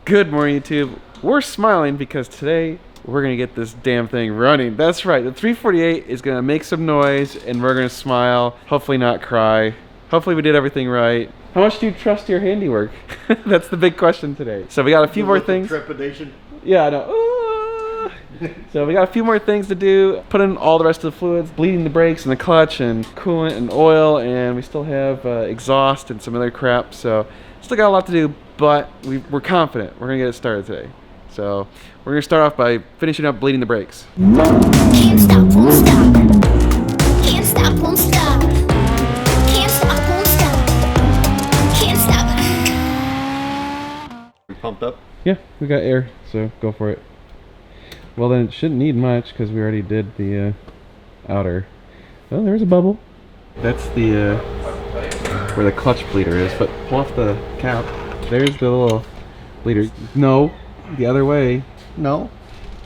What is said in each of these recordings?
Good morning, YouTube. We're smiling because today we're gonna get this damn thing running. That's right, the 348 is gonna make some noise and we're gonna smile, hopefully not cry. Hopefully we did everything right. How much do you trust your handiwork? That's the big question today. So we got a few more things. Trepidation. Yeah, I know. So we got a few more things to do. Put in all the rest of the fluids, bleeding the brakes and the clutch and coolant and oil, and we still have exhaust and some other crap. So still got a lot to do, but we're confident we're gonna get it started today. So we're gonna start off by finishing up bleeding the brakes. Can't stop, won't stop. Can't stop, won't stop. Can't stop, won't stop. Can't stop. We pumped up? Yeah, we got air, so go for it. Well, then it shouldn't need much because we already did the outer. Oh, there's a bubble. That's the where the clutch bleeder is, but pull off the cap. There's the little bleeder. No, the other way. No.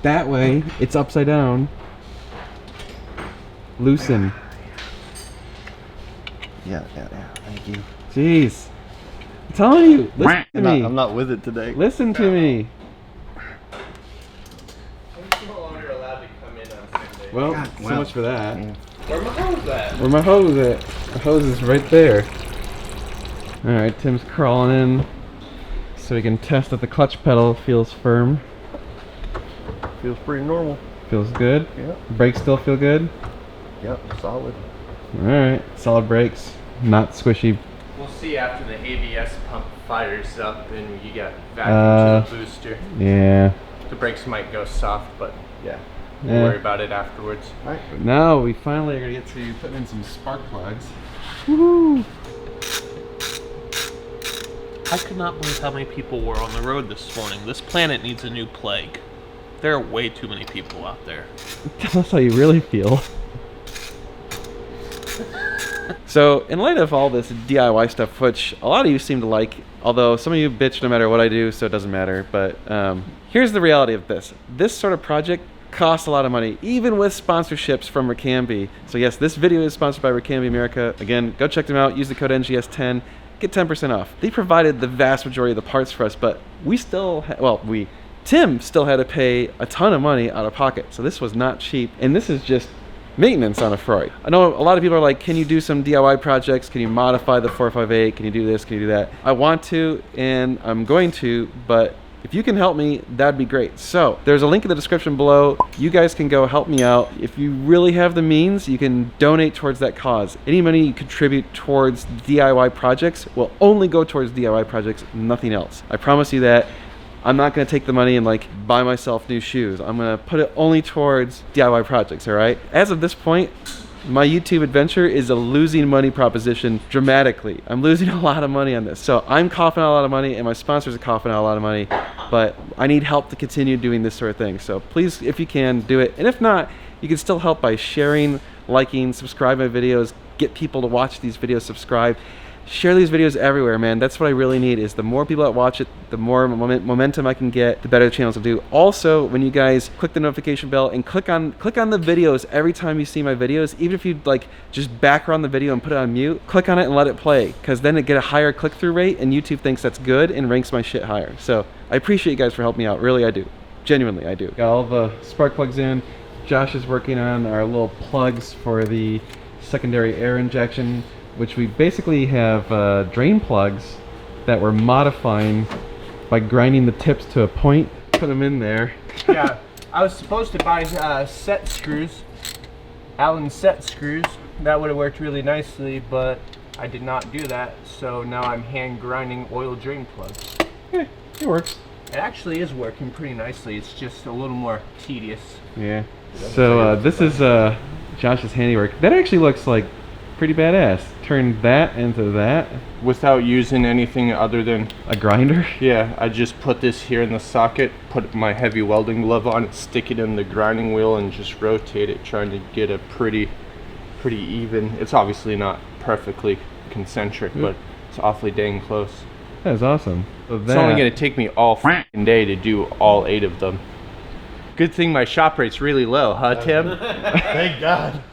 That way. It's upside down. Loosen. Yeah. Thank you. Jeez. I'm telling you. Listen to me. I'm not with it today. Listen to me. I'm no longer allowed to come in on Sunday. Well, God, so wow. much for that. Yeah. Where my hose at? Where my hose at? My hose is right there. Alright, Tim's crawling in so we can test that the clutch pedal feels firm. Feels pretty normal. Feels good. Yep. Brakes still feel good. Yep. Solid. Alright, solid brakes, not squishy. We'll see after the ABS pump fires up and you got vacuum to the booster. Yeah. The brakes might go soft, but yeah, we'll Yeah. worry about it afterwards. Alright. Now we finally are gonna get to putting in some spark plugs. Woohoo! I could not believe how many people were on the road this morning. This planet needs a new plague. There are way too many people out there. Tell us how you really feel. So, in light of all this DIY stuff, which a lot of you seem to like, although some of you bitch no matter what I do, so it doesn't matter, but here's the reality of this. This sort of project costs a lot of money, even with sponsorships from Ricambi. So yes, this video is sponsored by Ricambi America. Again, go check them out, use the code NGS10, get 10% off. They provided the vast majority of the parts for us, but we still, Tim still had to pay a ton of money out of pocket. So this was not cheap, and this is just maintenance on a Ferrari. I know a lot of people are like, can you do some DIY projects? Can you modify the 458? Can you do this? Can you do that? I want to, and I'm going to, but if you can help me, that'd be great. So there's a link in the description below. You guys can go help me out. If you really have the means, you can donate towards that cause. Any money you contribute towards DIY projects will only go towards DIY projects, nothing else. I promise you that. I'm not gonna take the money and like buy myself new shoes. I'm gonna put it only towards DIY projects, all right? As of this point, my YouTube adventure is a losing money proposition dramatically. I'm losing a lot of money on this. So I'm coughing out a lot of money and my sponsors are coughing out a lot of money, but I need help to continue doing this sort of thing. So please, if you can, do it. And if not, you can still help by sharing, liking, subscribe my videos, get people to watch these videos, subscribe. Share these videos everywhere, man. That's what I really need, is the more people that watch it, the more momentum I can get, the better the channels will do. Also, when you guys click the notification bell and click on the videos every time you see my videos, even if you like just background the video and put it on mute, click on it and let it play, because then it get a higher click-through rate and YouTube thinks that's good and ranks my shit higher. So I appreciate you guys for helping me out. Really, I do. Genuinely, I do. Got all the spark plugs in. Josh is working on our little plugs for the secondary air injection, which we basically have drain plugs that we're modifying by grinding the tips to a point, put them in there. Yeah, I was supposed to buy set screws, Allen set screws. That would have worked really nicely, but I did not do that. So now I'm hand grinding oil drain plugs. Yeah, it works. It actually is working pretty nicely. It's just a little more tedious. Yeah. So this is Josh's handiwork. That actually looks like pretty badass. Turn that into that. Without using anything other than a grinder? Yeah, I just put this here in the socket, put my heavy welding glove on it, stick it in the grinding wheel and just rotate it, trying to get a pretty even. It's obviously not perfectly concentric, but it's awfully dang close. That's awesome. So It's only gonna take me all f***ing day to do all 8 of them. Good thing my shop rate's really low, huh, Tim? Thank God.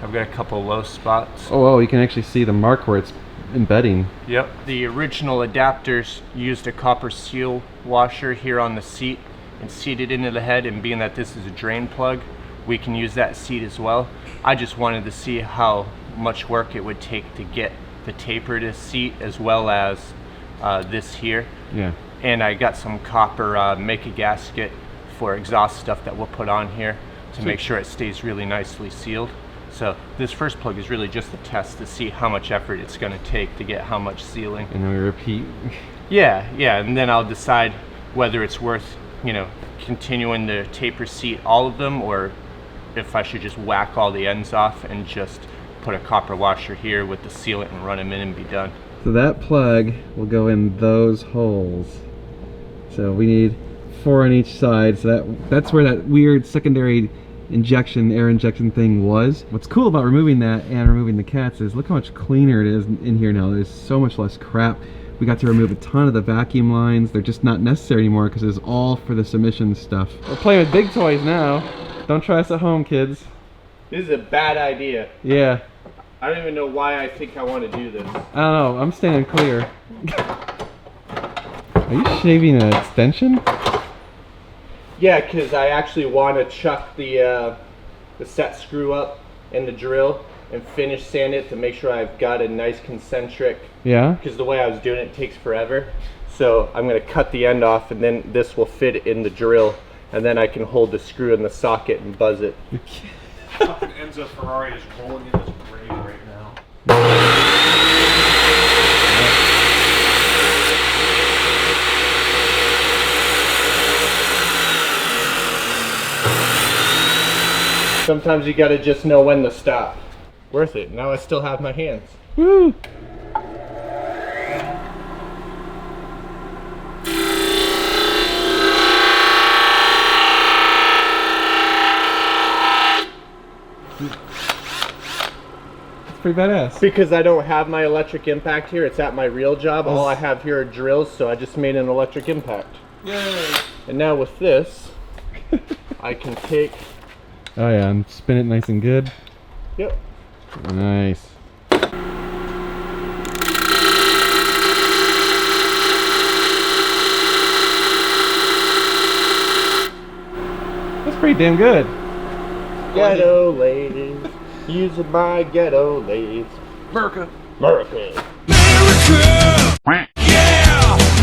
I've got a couple low spots. Oh, well, you can actually see the mark where it's embedding. Yep. The original adapters used a copper seal washer here on the seat and seated into the head, and being that this is a drain plug, we can use that seat as well. I just wanted to see how much work it would take to get the taper to seat as well as this here. Yeah. And I got some copper make a gasket for exhaust stuff that we'll put on here to make sure it stays really nicely sealed. So this first plug is really just a test to see how much effort it's going to take to get how much sealing. And then we repeat. Yeah, and then I'll decide whether it's worth, you know, continuing to taper seat all of them, or if I should just whack all the ends off and just put a copper washer here with the sealant and run them in and be done. So that plug will go in those holes. So we need 4 on each side. So that's where that weird secondary air injection thing was. What's cool about removing that and removing the cats is look how much cleaner it is in here now. There's so much less crap. We got to remove a ton of the vacuum lines. They're just not necessary anymore because it's all for this emissions stuff. We're playing with big toys now. Don't try us at home, kids. This is a bad idea. Yeah. I don't even know why I think I want to do this. I don't know. I'm standing clear. Are you shaving an extension? Yeah, because I actually want to chuck the set screw up in the drill and finish sand it to make sure I've got a nice concentric. Yeah. Because the way I was doing it takes forever. So I'm going to cut the end off, and then this will fit in the drill, and then I can hold the screw in the socket and buzz it. Fucking Enzo Ferrari is rolling in his grave right now. Sometimes you gotta just know when to stop. Worth it. Now I still have my hands. Woo! That's pretty badass. Because I don't have my electric impact here, it's at my real job. All I have here are drills, so I just made an electric impact. Yay! And now with this, I can take... Oh yeah, and spin it nice and good. Yep. Nice. That's pretty damn good. Ghetto ladies, using my ghetto ladies. America! America. Yeah,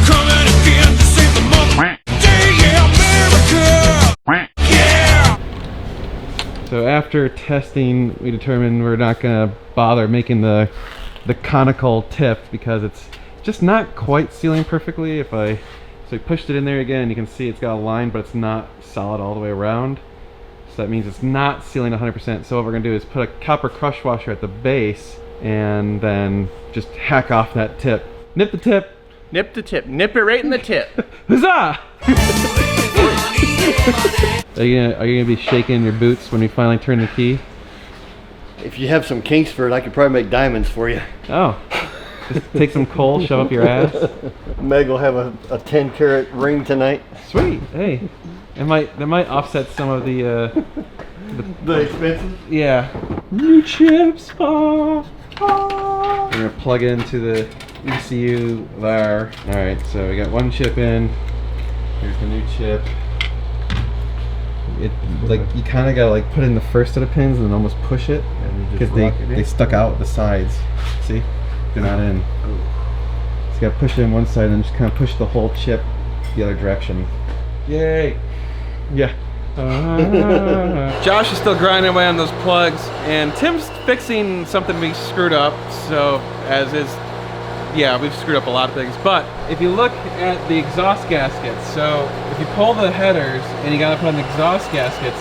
coming again to save the moment. Yeah, America. Yeah. So after testing, we determined we're not gonna bother making the conical tip because it's just not quite sealing perfectly. So we pushed it in there again, you can see it's got a line, but it's not solid all the way around. So that means it's not sealing 100%. So what we're gonna do is put a copper crush washer at the base and then just hack off that tip. Nip the tip. Nip the tip. Nip it right in the tip. Huzzah! Are you gonna be shaking your boots when we finally turn the key? If you have some kinks for it, I could probably make diamonds for you. Oh. Just take some coal, shove up your ass. Meg will have a 10-carat ring tonight. Sweet. Hey. That might offset some of the The expenses? yeah. New chips. We're gonna plug into the ECU there. Alright, so we got one chip in. Here's the new chip. It like you kinda gotta like put in the first set of pins and then almost push it. Because they stuck out the sides. See? They're not in. So you gotta push it in one side and then just kinda push the whole chip the other direction. Yay! Yeah. Josh is still grinding away on those plugs, and Tim's fixing something we screwed up. So, as is, yeah, we've screwed up a lot of things. But if you look at the exhaust gaskets, so if you pull the headers and you gotta put on the exhaust gaskets,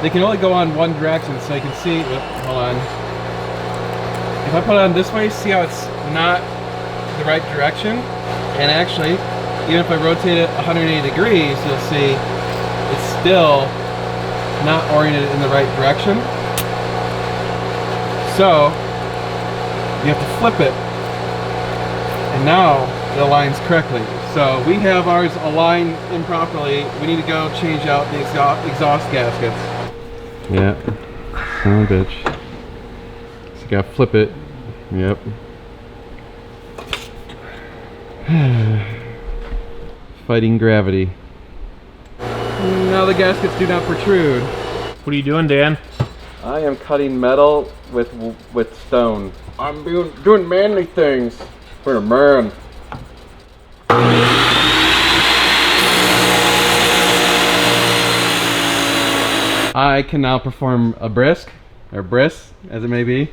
they can only go on one direction. So you can see, hold on. If I put it on this way, see how it's not the right direction? And actually, even if I rotate it 180 degrees, you'll see it's still not oriented in the right direction. So you have to flip it, and now it aligns correctly. So we have ours aligned improperly. We need to go change out the exhaust gaskets. Yeah, son of a bitch. So you gotta flip it. Yep. Fighting gravity. Now the gaskets do not protrude. What are you doing, Dan? I am cutting metal with stone. I'm doing manly things for a man. I can now perform a brisk, or bris, as it may be.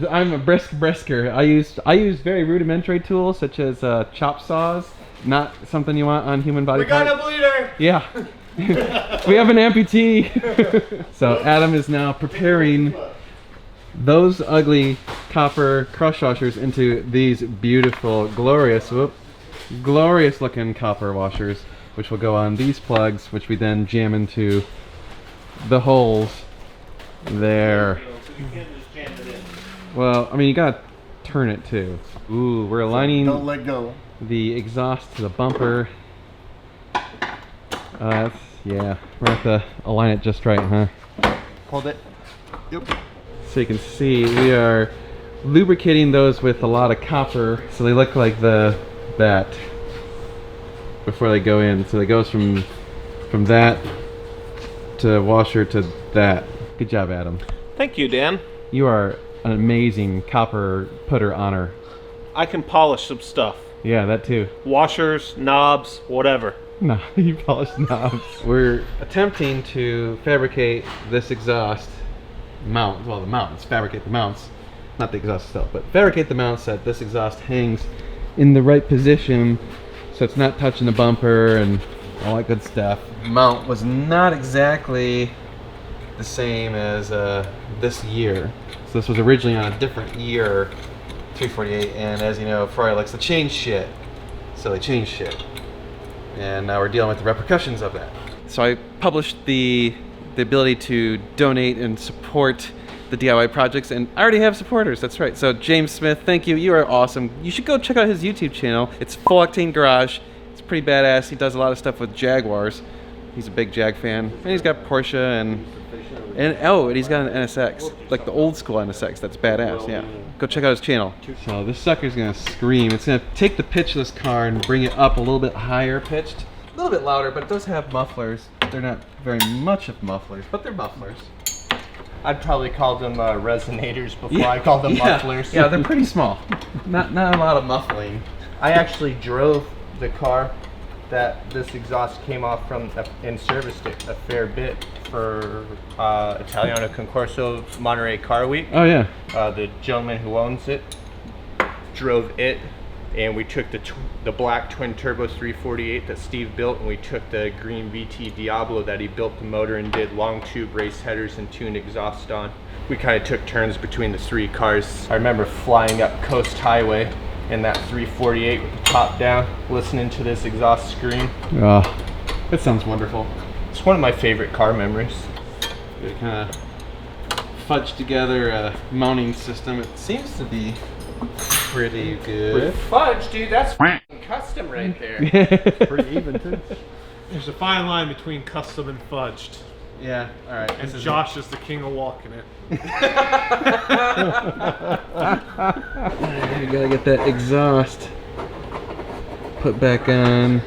I'm a brisker. I use very rudimentary tools such as chop saws. Not something you want on human body parts. a bleeder! Yeah. We have an amputee. So Adam is now preparing those ugly copper crush washers into these beautiful, glorious looking copper washers, which will go on these plugs, which we then jam into the holes there. Well, I mean, you gotta turn it too. Ooh, we're aligning Don't let go. the exhaust to the bumper. Yeah, we're gonna have to align it just right, huh? Hold it. Yep. So you can see we are lubricating those with a lot of copper, so they look like that before they go in. So it goes from that to washer to that. Good job, Adam. Thank you, Dan. You are an amazing copper putter honor. I can polish some stuff. Yeah, that too. Washers, knobs, whatever. No, you polished knobs. We're attempting to fabricate this exhaust mount. Well, the mounts. Fabricate the mounts. Not the exhaust itself, but fabricate the mounts so that this exhaust hangs in the right position so it's not touching the bumper and all that good stuff. Mount was not exactly the same as this year. So this was originally on a different year 348, and as you know, Ferrari likes to change shit. So they changed shit. And now we're dealing with the repercussions of that. So I published the ability to donate and support the DIY projects, and I already have supporters. That's right. So James Smith, thank you. You are awesome. You should go check out his YouTube channel. It's Full Octane Garage. It's pretty badass. He does a lot of stuff with Jaguars. He's a big Jag fan, and he's got Porsche and he's got an NSX, like the old school NSX. That's badass. Yeah, go check out his channel. So this sucker's gonna scream. It's gonna take the pitch of this car and bring it up a little bit higher pitched, a little bit louder, but it does have mufflers. They're not very much of mufflers, but they're mufflers. I'd probably call them resonators before I call them mufflers. Yeah, they're pretty small. Not a lot of muffling. I actually drove the car that this exhaust came off from and serviced it a fair bit for Italiano Concorso Monterey Car Week. Oh yeah. The gentleman who owns it drove it, and we took the black twin turbo 348 that Steve built, and we took the green VT Diablo that he built the motor and did long tube race headers and tuned exhaust on. We kind of took turns between the three cars. I remember flying up Coast Highway in that 348 with the top down, listening to this exhaust scream. Oh, that sounds wonderful. It's one of my favorite car memories. We kind of fudged together a mounting system. It seems to be pretty good. Fudge, dude, that's custom right there. Pretty even too. There's a fine line between custom and fudged. Yeah, alright. And Josh is the king of walking it. You gotta get that exhaust put back on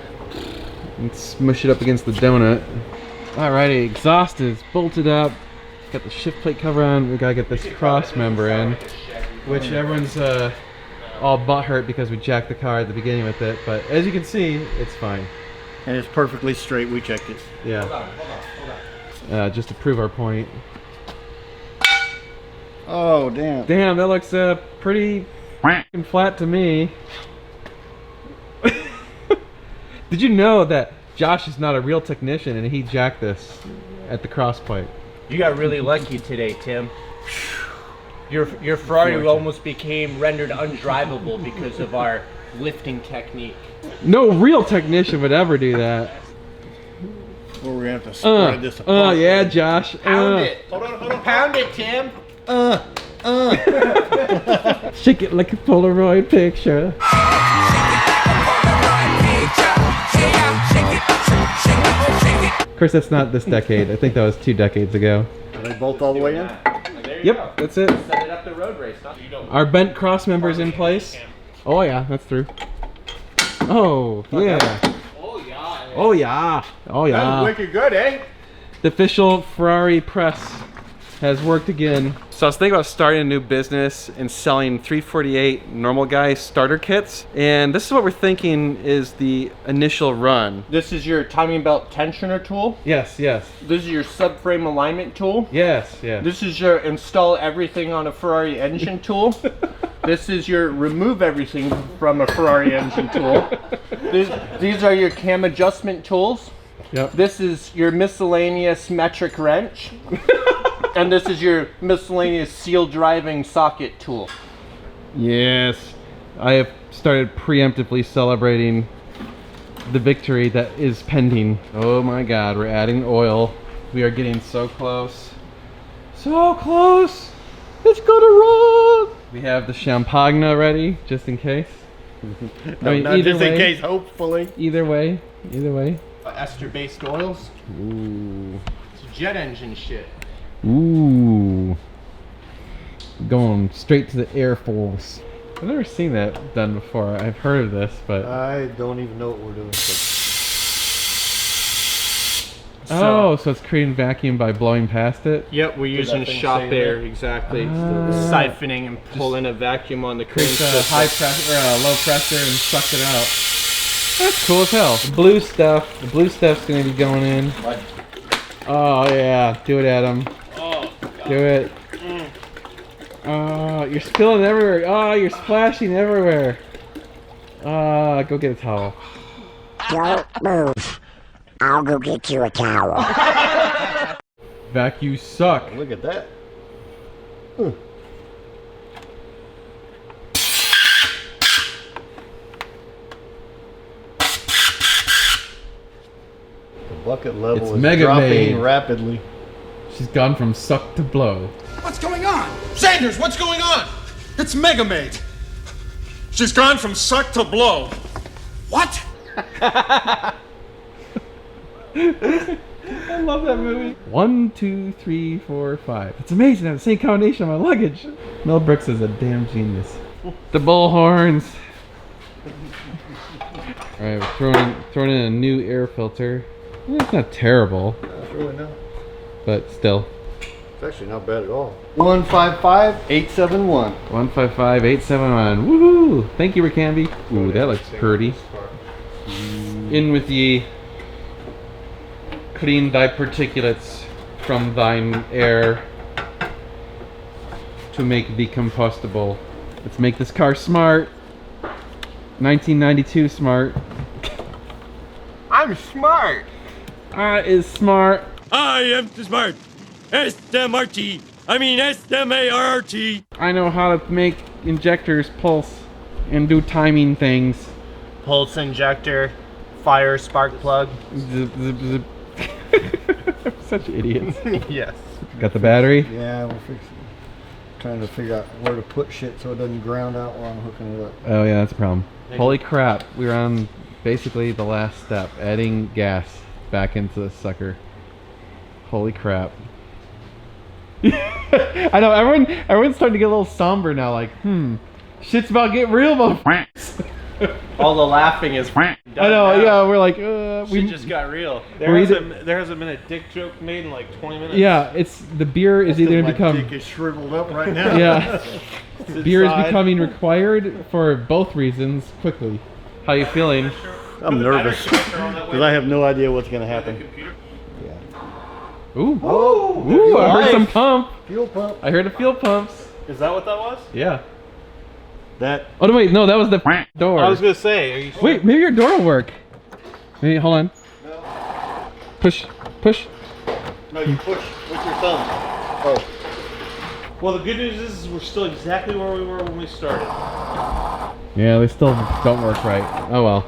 and smush it up against the donut. Alrighty, exhaust is bolted up. Got the shift plate cover on. We gotta get this cross member in, which everyone's all butthurt because we jacked the car at the beginning with it. But as you can see, it's fine. And it's perfectly straight. We checked it. Yeah. Just to prove our point. Oh, damn. Damn, that looks pretty f***ing flat to me. Did you know that Josh is not a real technician and he jacked this at the cross plate? You got really lucky today, Tim. Your Ferrari almost became rendered undrivable because of our lifting technique. No real technician would ever do that. Well, we're going to have to spread this apart. Yeah, Josh. Pound it. Hold on. Pound it, Tim. Shake it like a Polaroid picture. Of course, that's not this decade. I think that was 2 decades ago. Are they both all the way in? There you go. Yep, that's it. Set it up the road race. Our bent cross members in place. Oh yeah, that's through. Oh, yeah. Oh yeah. Oh, yeah. Oh, That's yeah. wicked good, eh? The official Ferrari press has worked again. So I was thinking about starting a new business and selling 348 normal guy starter kits. And this is what we're thinking is the initial run. This is your timing belt tensioner tool. Yes, yes. This is your subframe alignment tool. Yes, yes. This is your install everything on a Ferrari engine tool. This is your remove everything from a Ferrari engine tool. These are your cam adjustment tools. Yep. This is your miscellaneous metric wrench. And this is your miscellaneous seal driving socket tool. Yes. I have started preemptively celebrating the victory that is pending. Oh my god, we're adding oil. We are getting so close. So close! It's gonna run! We have the champagne ready, just in case. No, not either just in way- case, hopefully. Either way, either way. Ester-based oils. Ooh. It's jet engine shit. Ooh. Going straight to the Air Force. I've never seen that done before. I've heard of this, but... I don't even know what we're doing. oh, so it's creating vacuum by blowing past it? Yep, we're using thing shop stay in air, there? exactly. Ah. Siphoning and pulling a vacuum on the crane Creates a system. high pressure or low pressure and sucks it out. That's cool as hell. The blue stuff's gonna be going in. Oh yeah, do it, Adam. Oh, Do it. Oh, you're spilling everywhere. Oh, you're splashing everywhere. Go get a towel. Don't move. I'll go get you a towel. Vac, you suck. Look at that. The bucket level It's is Mega dropping Maid. rapidly. She's gone from suck to blow. What's going on? Sanders, what's going on? It's Mega Maid. She's gone from suck to blow. What? I love that movie. 1, 2, 3, 4, 5. It's amazing. I have the same combination on my luggage. Mel Brooks is a damn genius. The bull horns. All right, we're throwing in a new air filter. It's not terrible, That's really not. but still. It's actually not bad at all. 155-871. 155-871. Woohoo! Thank you, Ricambi. Ooh, that looks pretty. In with ye. Clean thy particulates from thine air to make thee compostable. Let's make this car smart. 1992 smart. I'm smart. Is smart. I am smart. S-M-R-T. I mean S-M-A-R-T. I know how to make injectors pulse and do timing things. Pulse injector, fire spark plug. Zip, zip, zip. Such idiots. Yes. Got the battery? Yeah, we're trying to figure out where to put shit so it doesn't ground out while I'm hooking it up. Oh yeah, that's a problem. Holy crap, we're on basically the last step, adding gas back into the sucker. Holy crap. I know, everyone's starting to get a little somber now, like, shit's about to get real, motherfuckers. All the laughing is done. I know, now. yeah, we're like, we just got real. We're There hasn't been a dick joke made in like 20 minutes. yeah, it's, the beer is either My gonna dick become, is shriveled up right now. yeah, beer is inside. becoming required for both reasons, quickly. How you feeling? I'm nervous because I have no idea what's going to happen. Ooh, Oh, ooh, I heard nice. some pump. Fuel pump. I heard a fuel pumps. Is that what that was? Yeah. That. Oh no, wait, no, that was the door. I was gonna say, are you sure? Wait, maybe your door will work. Maybe, hold on. Push, push. No, you push with your thumb. Oh. Well, the good news is we're still exactly where we were when we started. Yeah, they still don't work right. Oh well.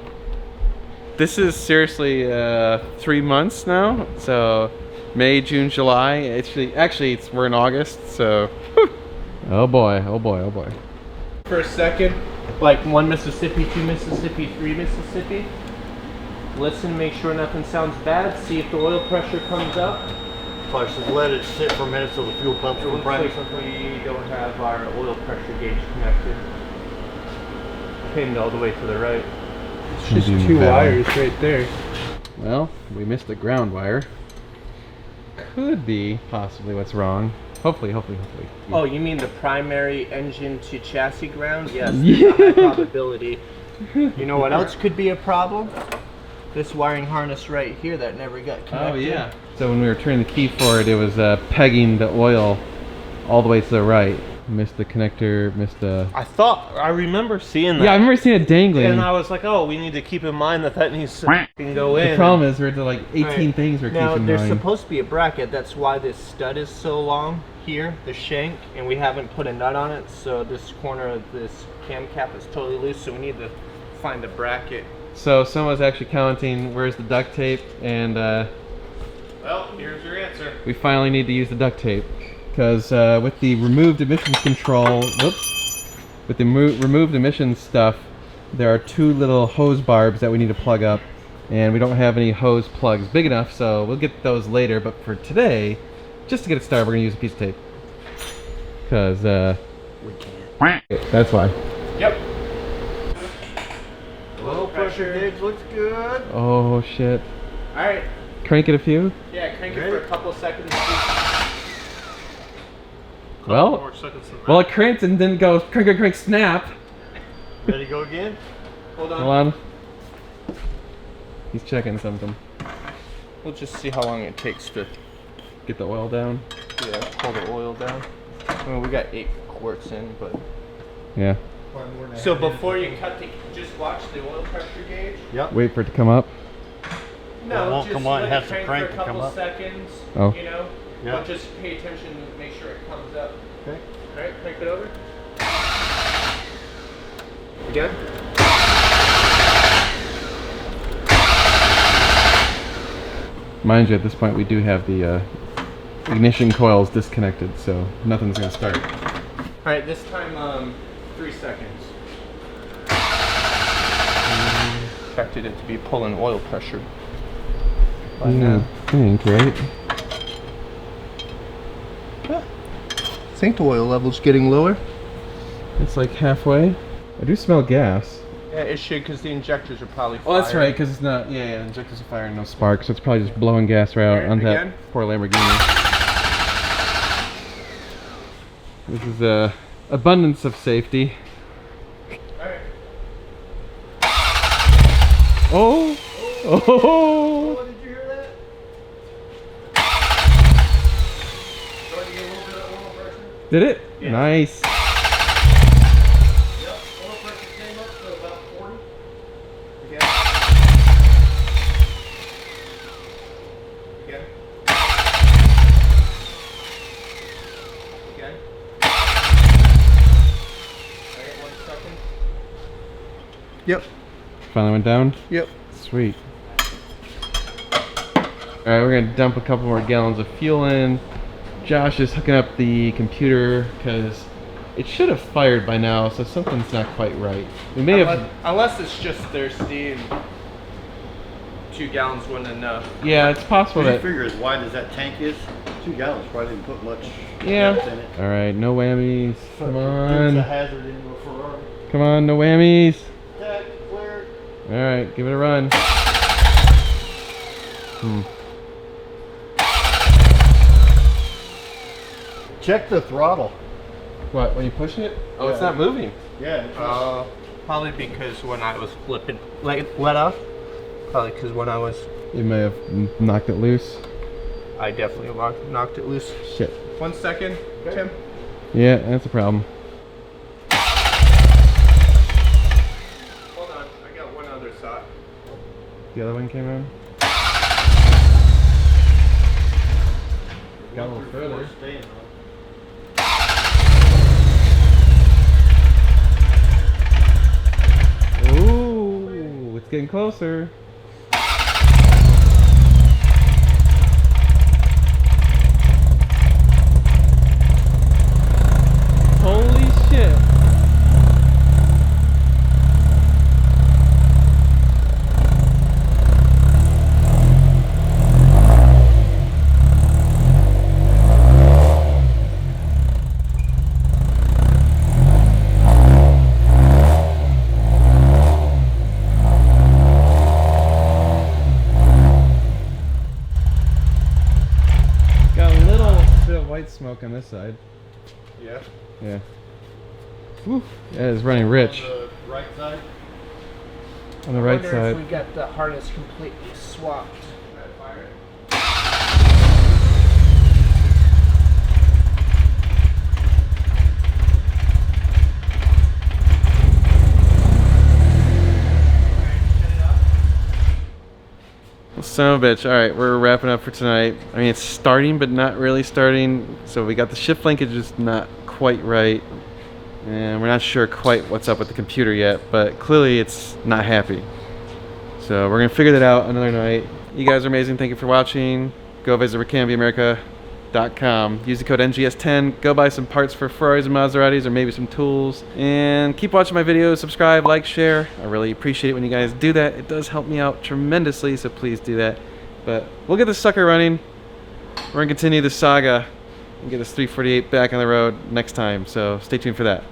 This is seriously 3 months now. So May, June, July. Actually, we're in August. So. Oh boy! Oh boy! Oh boy! For a second, like 1 Mississippi, 2 Mississippi, 3 Mississippi. Listen, make sure nothing sounds bad. See if the oil pressure comes up. Probably should let it sit for a minute so the fuel pumps will Looks prime like something. we don't have our oil pressure gauge connected. Pinned all the way to the right. It's just two wires right there. Well, we missed the ground wire. Could be possibly what's wrong. Hopefully. Oh, you mean the primary engine to chassis ground? Yes, Yeah. there's a high probability. You know what else could be a problem? This wiring harness right here that never got connected. Oh yeah. So when we were turning the key for it, it was pegging the oil all the way to the right. Missed the connector, missed the... I remember seeing that. Yeah, I remember seeing it dangling. And I was like, oh, we need to keep in mind that needs to fucking go in. The problem is we're to like 18 Alright. things we're Now, keeping in there's mind. supposed to be a bracket. That's why this stud is so long here, the shank, and we haven't put a nut on it. So this corner of this cam cap is totally loose. So we need to find a bracket. So someone was actually commenting, where's the duct tape? And Well, here's your answer. we finally need to use the duct tape. Because with the removed emissions control, with the removed emissions stuff, there are two little hose barbs that we need to plug up, and we don't have any hose plugs big enough, so we'll get those later. But for today, just to get it started, we're gonna use a piece of tape. Because We can't. that's why. Yep. Low pressure gauge looks good. Oh shit! All right. Crank it a few. Yeah, crank it for a couple seconds. Well, More seconds than that. well, it cranked and then goes crank, snap. Ready to go again? Hold on. Hold on. He's checking something. We'll just see how long it takes to Get the oil down. pull the oil down. I mean, we got 8 quarts in, but. Yeah. So before you cut the, just watch the oil pressure gauge. Yep. Wait for it to come up. No, It won't just come on, it let has to it crank for a to come couple up. seconds. Oh. You know. Yeah. But just pay attention and make sure it comes up. Okay. All right, crank it over. Again. Mind you, at this point we do have the ignition coils disconnected, so nothing's gonna start. All right, this time 3 seconds. Expected it to be pulling oil pressure. By now. I think, right? I think the oil level's getting lower. It's like halfway. I do smell gas. Yeah, it should, because the injectors are probably Oh, that's firing. right, because it's not. Yeah, the injectors are firing no spark, so it's probably just blowing gas right out Alright, onto again? that poor Lamborghini. This is a abundance of safety. Alright. Oh! Oh! Did you hear that? Did it? Yeah. Nice. Yep, oil pressure came up to about 40. Again. Again. Again. Alright, 1 second. Yep. Finally went down. Yep. Sweet. Alright, we're gonna dump a couple more gallons of fuel in. Josh is hooking up the computer because it should have fired by now, so something's not quite right. We may have. Unless it's just thirsty and 2 gallons wasn't enough. Yeah, it's possible What you that. figure as wide as that tank is, 2 gallons probably didn't put much Yeah. gas in it. Alright, no whammies. Come It's a on. hazard into a Ferrari. Come on, no whammies. Tech, clear. Alright, give it a run. Check the throttle. What, when you pushing it? Oh, it's Yeah. not moving. Yeah. It's not- Probably because when I was flipping, like let off. Probably because when I was, You may have knocked it loose. I definitely knocked it loose. Shit. 1 second, Tim. Yeah, that's a problem. Hold on, I got one other thought. The other one came on? Got a little further. Staying on. Ooh, it's getting closer. Holy shit. smoke on this side. Yeah. Yeah. Whew. Yeah, it's running rich. On the right side. On the right Wonder side. if we got the harness completely swapped. Son of a bitch. Alright, we're wrapping up for tonight. I mean, it's starting, but not really starting. So we got the shift linkage just not quite right. And we're not sure quite what's up with the computer yet, but clearly it's not happy. So we're going to figure that out another night. You guys are amazing. Thank you for watching. Go visit RicKennedyAmerica.com. Use the code NGS10. Go buy some parts for Ferraris and Maseratis, or maybe some tools. And keep watching my videos. Subscribe, like, share. I really appreciate it when you guys do that. It does help me out tremendously, so please do that. But we'll get this sucker running. We're going to continue the saga and get this 348 back on the road next time. So stay tuned for that.